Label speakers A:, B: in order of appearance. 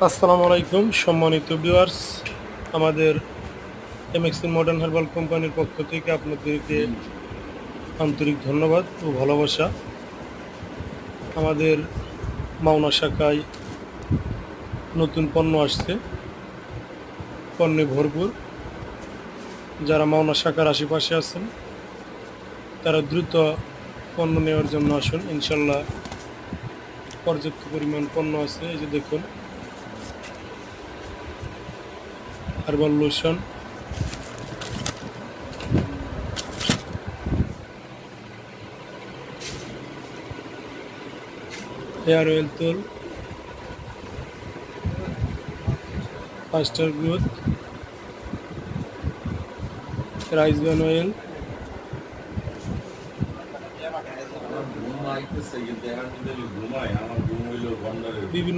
A: আসসালামু আলাইকুম সম্মানিত ভিউয়ার্স, আমাদের এমএক্সি মডার্ন হার্বাল কোম্পানির পক্ষ থেকে আপনাদেরকে আন্তরিক ধন্যবাদ ও ভালোবাসা। আমাদের মাওনা শাখায় নতুন পণ্য আসছে, পণ্যে ভরপুর। যারা মাওনা শাখার আশেপাশে আছেন তারা দ্রুত পণ্য নেওয়ার জন্য আসুন। ইনশাল্লাহ পর্যাপ্ত পরিমাণ পণ্য আছে। এই যে দেখুন, হার্বাল লোশন, হেয়ার অয়েল তেল, ফাস্টার গ্রোথ, রাইস ব্রান অয়েল,
B: ঘুম আইতেছে কিন্তু এখন যদি ঘুমাই আমার ঘুম হইলো গন্ডারের
A: বিভিন্ন